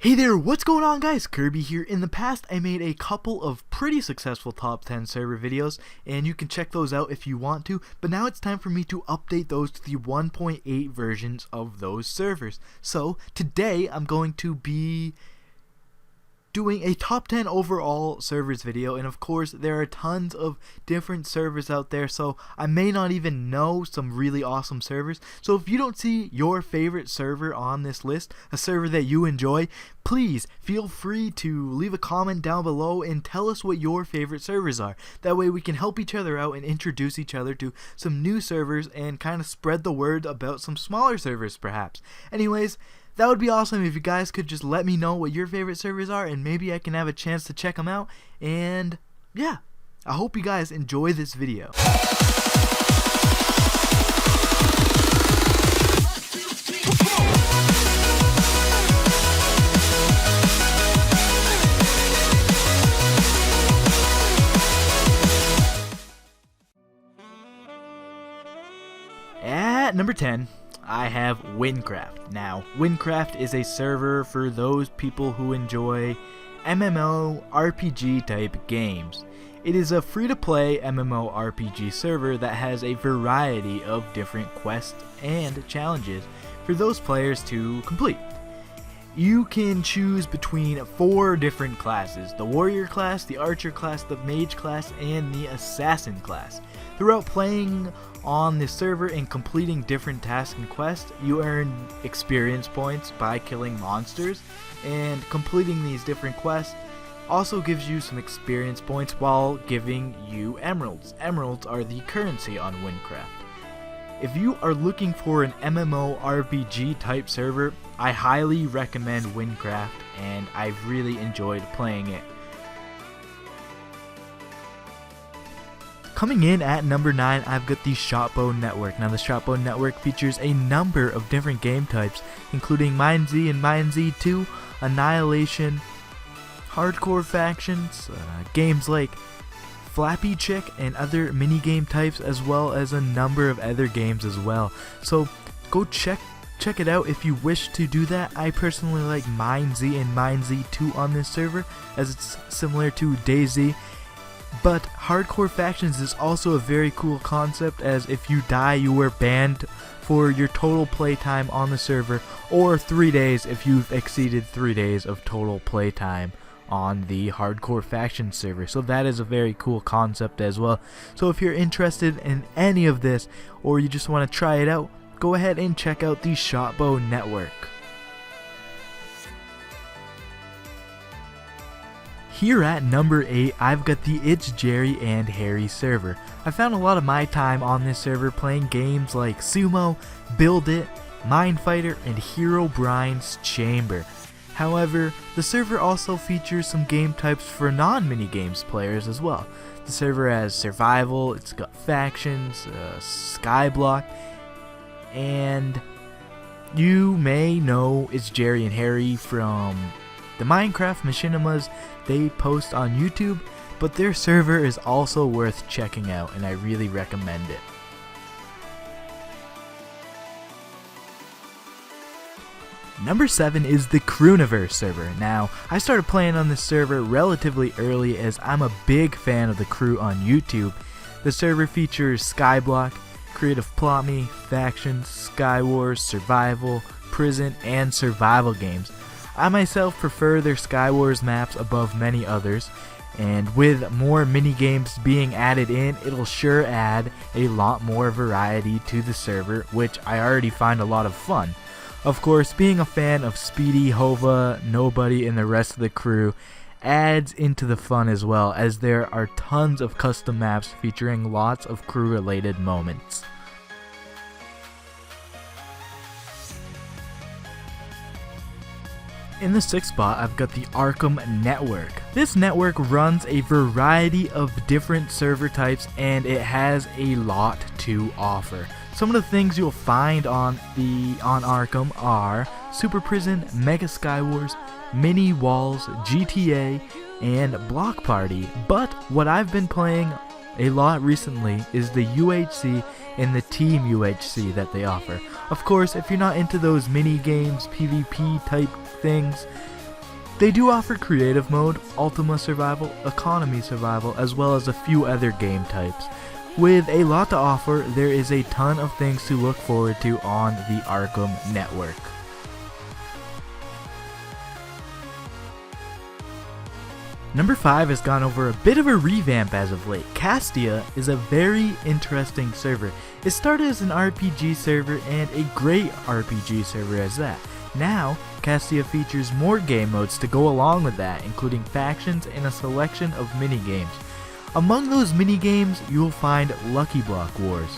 Hey there, what's going on guys? Kirby here. In the past I made a couple of pretty successful top 10 server videos and you can check those out if you want to, but now it's time for me to update those to the 1.8 versions of those servers. So today I'm going to be doing a top 10 overall servers video, and of course there are tons of different servers out there, so I may not even know some really awesome servers. So if you don't see your favorite server on this list, a server that you enjoy, please feel free to leave a comment down below and tell us what your favorite servers are. That way we can help each other out and introduce each other to some new servers and kind of spread the word about some smaller servers perhaps. Anyways, that would be awesome if you guys could just let me know what your favorite servers are, and maybe I can have a chance to check them out. And yeah, I hope you guys enjoy this video. At number 10, I have Wynncraft. Now, Wynncraft is a server for those people who enjoy MMORPG type games. It is a free-to-play MMORPG server that has a variety of different quests and challenges for those players to complete. You can choose between 4 different classes: the warrior class, the archer class, the mage class, and the assassin class. Throughout playing on this server and completing different tasks and quests, you earn experience points by killing monsters, and completing these different quests also gives you some experience points while giving you emeralds. Emeralds are the currency on Wynncraft. If you are looking for an MMORPG type server, I highly recommend Wynncraft, and I've really enjoyed playing it. Coming in at number 9, I've got the Shotbow Network. Now the Shotbow Network features a number of different game types, including Mine Z and Mine Z2, Annihilation, hardcore factions, games like Flappy Chick and other minigame types, as well as a number of other games as well. So go check it out if you wish to do that. I personally like Mine Z and Mine Z2 on this server, as it's similar to DayZ. But hardcore factions is also a very cool concept, as if you die you are banned for your total playtime on the server, or 3 days if you've exceeded 3 days of total playtime on the hardcore faction server. So that is a very cool concept as well. So if you're interested in any of this, or you just want to try it out, go ahead and check out the Shotbow Network. Here at number 8, I've got the ItsJerryAndHarry Server. I found a lot of my time on this server playing games like Sumo, Build It, Minefighter, and Herobrine's Chamber. However, the server also features some game types for non-minigames players as well. The server has survival, it's got factions, skyblock, and you may know ItsJerryAndHarry from the Minecraft machinimas they post on YouTube, but their server is also worth checking out, and I really recommend it. Number 7 is the Crewniverse server. Now, I started playing on this server relatively early, as I'm a big fan of the crew on YouTube. The server features Skyblock, Creative Plot Me, Factions, Skywars, Survival, Prison, and Survival games. I myself prefer their Skywars maps above many others, and with more minigames being added in, it'll sure add a lot more variety to the server, which I already find a lot of fun. Of course, being a fan of Speedy, Hova, Nobody, and the rest of the crew adds into the fun as well, as there are tons of custom maps featuring lots of crew-related moments. In the 6th spot, I've got the Arkham Network. This network runs a variety of different server types, and it has a lot to offer. Some of the things you'll find on Arkham are Super Prison, Mega Skywars, Mini Walls, GTA, and Block Party. But what I've been playing a lot recently is the UHC and the Team UHC that they offer. Of course, if you're not into those mini games, PvP type things, They do offer creative mode, Ultima Survival, Economy Survival, as well as a few other game types. With a lot to offer, there is a ton of things to look forward to on the Arkham Network. Number 5 has gone over a bit of a revamp as of late. Kastia is a very interesting server. It started as an RPG server and a great RPG server as that. Now, Kastia features more game modes to go along with that, including factions and a selection of minigames. Among those minigames, you will find Lucky Block Wars.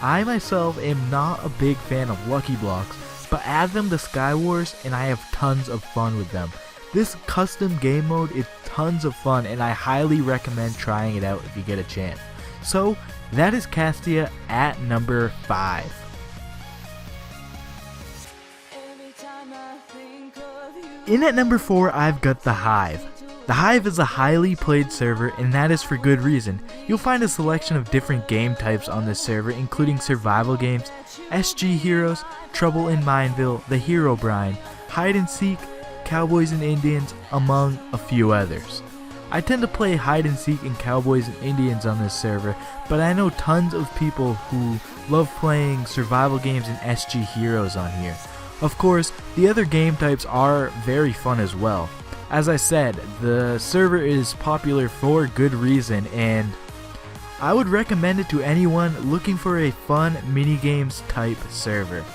I myself am not a big fan of Lucky Blocks, but add them to Sky Wars and I have tons of fun with them. This custom game mode is tons of fun and I highly recommend trying it out if you get a chance. So, that is Kastia at number 5. In at number 4, I've got the Hive. The Hive is a highly played server, and that is for good reason. You'll find a selection of different game types on this server, including survival games, SG Heroes, Trouble in Mineville, The Herobrine, Hide and Seek, Cowboys and Indians, among a few others. I tend to play Hide and Seek and Cowboys and Indians on this server, but I know tons of people who love playing survival games and SG Heroes on here. Of course, the other game types are very fun as well. As I said, the server is popular for good reason, and I would recommend it to anyone looking for a fun minigames type server.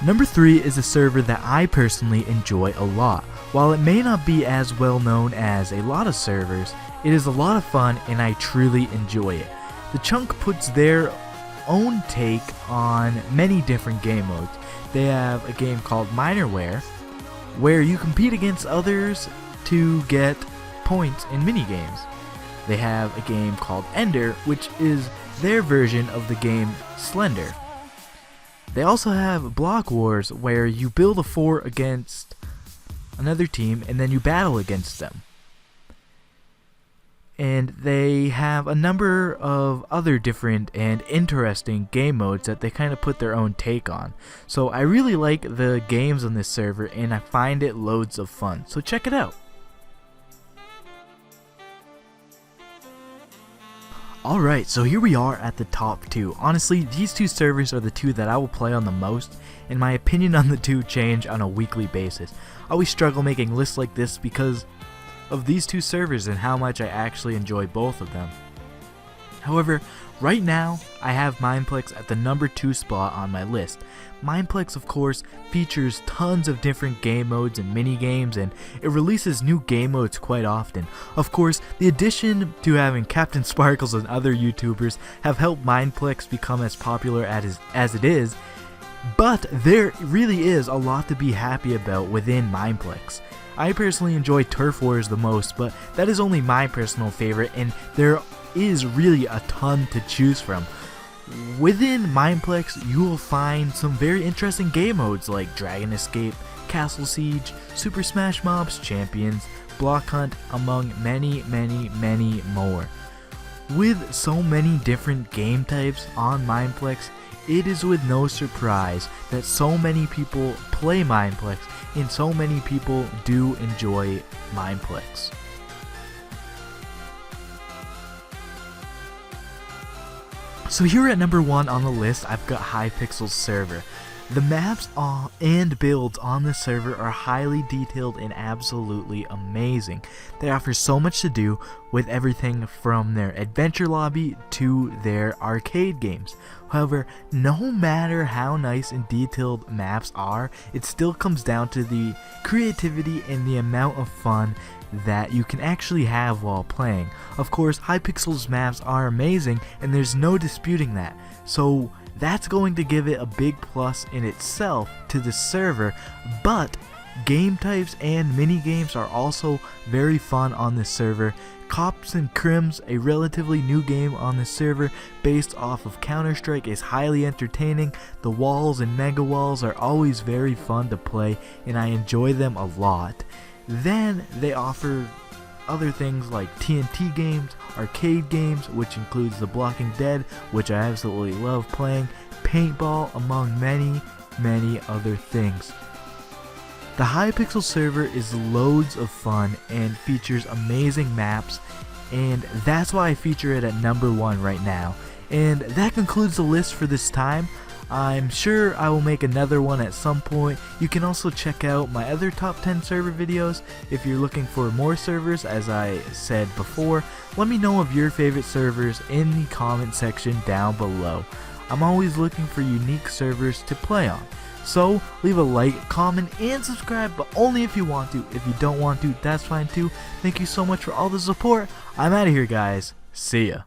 Number 3 is a server that I personally enjoy a lot. While it may not be as well known as a lot of servers, it is a lot of fun and I truly enjoy it. The Chunk puts their own take on many different game modes. They have a game called Minerware, where you compete against others to get points in minigames. They have a game called Ender, which is their version of the game Slender. They also have Block Wars, where you build a fort against another team and then you battle against them. And they have a number of other different and interesting game modes that they kind of put their own take on. So I really like the games on this server and I find it loads of fun. So check it out. Alright, so here we are at the top 2. Honestly, these 2 servers are the 2 that I will play on the most, and my opinion on the 2 change on a weekly basis. I always struggle making lists like this because of these 2 servers and how much I actually enjoy both of them. However, right now, I have Mineplex at the number 2 spot on my list. Mineplex, of course, features tons of different game modes and mini games, and it releases new game modes quite often. Of course, the addition to having Captain Sparkles and other YouTubers have helped Mineplex become as popular as it is, but there really is a lot to be happy about within Mineplex. I personally enjoy Turf Wars the most, but that is only my personal favorite, and there is really a ton to choose from. Within Mineplex, you will find some very interesting game modes like Dragon Escape, Castle Siege, Super Smash Mobs, Champions, Block Hunt, among many more. With so many different game types on Mineplex, it is with no surprise that so many people play Mineplex and so many people do enjoy Mineplex. So here at number 1 on the list, I've got Hypixel Server. The maps and builds on this server are highly detailed and absolutely amazing. They offer so much to do with everything from their adventure lobby to their arcade games. However, no matter how nice and detailed maps are, it still comes down to the creativity and the amount of fun that you can actually have while playing. Of course, Hypixel's maps are amazing and there's no disputing that. So that's going to give it a big plus in itself to the server, but game types and mini games are also very fun on this server. Cops and Crims, a relatively new game on the server based off of Counter-Strike, is highly entertaining. The walls and mega walls are always very fun to play and I enjoy them a lot. Then they offer other things like TNT games, arcade games, which includes The Blocking Dead, which I absolutely love playing, paintball, among many other things. The Hypixel server is loads of fun and features amazing maps, and that's why I feature it at number 1 right now. And that concludes the list for this time. I'm sure I will make another one at some point. You can also check out my other top 10 server videos if you're looking for more servers. As I said before, let me know of your favorite servers in the comment section down below. I'm always looking for unique servers to play on. So leave a like, comment, and subscribe, but only if you want to. If you don't want to, that's fine too. Thank you so much for all the support. I'm out of here, guys. See ya.